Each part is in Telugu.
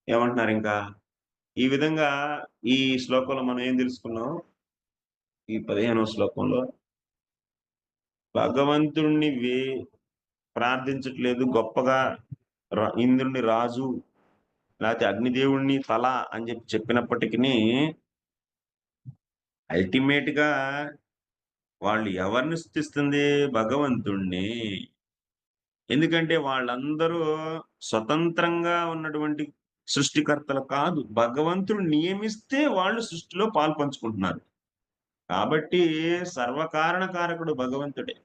ఏమంటున్నారింకా? ఈ విధంగా ఈ శ్లోకంలో మనం ఏం తెలుసుకున్నాం? ఈ 15వ శ్లోకంలో భగవంతుడిని ప్రార్థించట్లేదు గొప్పగా ఇంద్రుడిని రాజు, లేతే అగ్నిదేవుడిని తల అని చెప్పినప్పటికిని అల్టిమేట్‌గా వాళ్ళు ఎవరిని స్తుతిస్తుంది? భగవంతుడిని. ఎందుకంటే వాళ్ళందరూ స్వతంత్రంగా ఉన్నటువంటి సృష్టికర్తలు కాదు. భగవంతుడు నియమిస్తే వాళ్ళు సృష్టిలో పాలుపంచుకుంటున్నారు. కాబట్టి సర్వకారణ కారకుడు భగవంతుడే.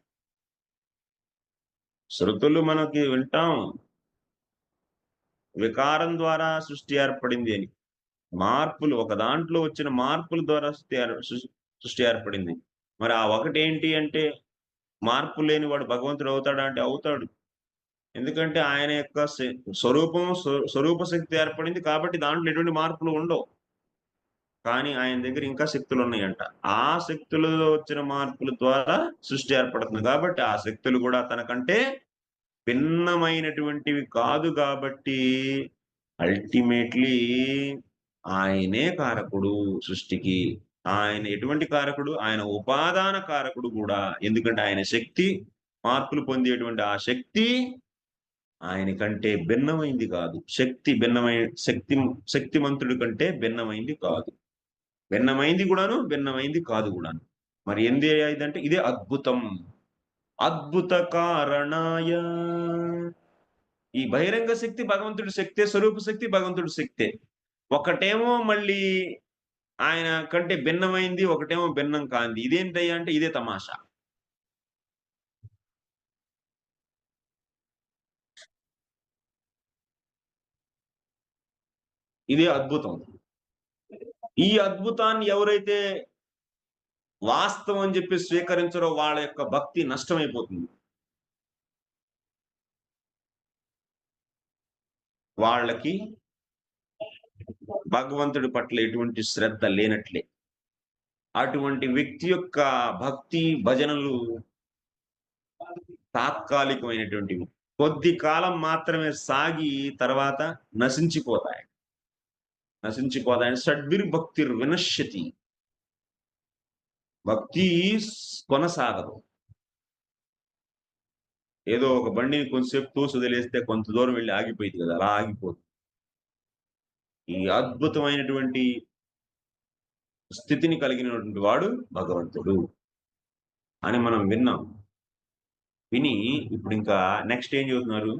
శృతులు మనకి వింటాం. వికారం ద్వారా సృష్టి ఏర్పడింది అని. మార్పులు ఒక దాంట్లో వచ్చిన మార్పుల ద్వారా సృష్టి ఏర్పడింది. మరి ఆ ఒకటేంటి అంటే మార్పు లేనివాడు భగవంతుడు అవుతాడా అంటే అవుతాడు. ఎందుకంటే ఆయన యొక్క స్వరూపం స్వరూప శక్తి ఏర్పడింది కాబట్టి దాంట్లో ఎటువంటి మార్పులు ఉండవు. కానీ ఆయన దగ్గర ఇంకా శక్తులున్నాయంట. ఆ శక్తులలో వచ్చిన మార్పుల ద్వారా సృష్టి ఏర్పడుతుంది. కాబట్టి ఆ శక్తులు గూడా తనకంటే భిన్నమైనటువంటివి కాదు గాబట్టి అల్టిమేట్‌లీ ఆయనే కారకుడు సృష్టికి. ఆయన ఎటువంటి కారకుడు? ఆయన ఉపాదాన కారకుడు గూడా. ఎందుకంటే ఆయన శక్తి, మార్పులు పొందేటువంటి ఆ శక్తి ఆయన కంటే భిన్నమైంది కాదు. శక్తిమంతుడి కంటే భిన్నమైంది కాదు. భిన్నమైంది గూడాను, భిన్నమైంది కాదు గూడాను. మరి ఏంది ఇదంటే ఇదే అద్భుతం. అద్భుత కారణాయ ఈ బహిరంగ శక్తి భగవంతుడి శక్తే, స్వరూప శక్తి భగవంతుడి శక్తే. ఒకటేమో మళ్ళీ ఆయన కంటే భిన్నమైంది, ఒకటేమో భిన్నం కానిది. ఇదేంటయ్యా అంటే ఇదే తమాషా. ఇదే అద్భుతం. ఈ అద్భుతాన్ని ఎవరైతే వాస్తవం అని చెప్పి స్వీకరించరో వాళ్ళ యొక్క భక్తి నష్టమైపోతుంది. వాళ్ళకి భగవంతుడి పట్ల ఎటువంటి శ్రద్ధ లేనట్లే. అటువంటి వ్యక్తి యొక్క భక్తి, భజనలు తాత్కాలికమైనటువంటివి. కొద్ది కాలం మాత్రమే సాగి తర్వాత నశించిపోతాయి. నశించిపోతాయి. షడ్భిర్భక్తిర్ వినశ్యతి. భక్తి కొనసాగదు. ఏదో ఒక బండిని కొంచెంసేపు తోసొదిలేస్తే కొంత దూరం వెళ్లి ఆగిపోయిద్ది కదా! అలా ఆగిపోదు. ఈ అద్భుతమైనటువంటి స్థితిని కలిగినటువంటి వాడు భగవంతుడు అని మనం విన్నాం. విని ఇప్పుడింకా నెక్స్ట్ ఏం చెబుతున్నారు?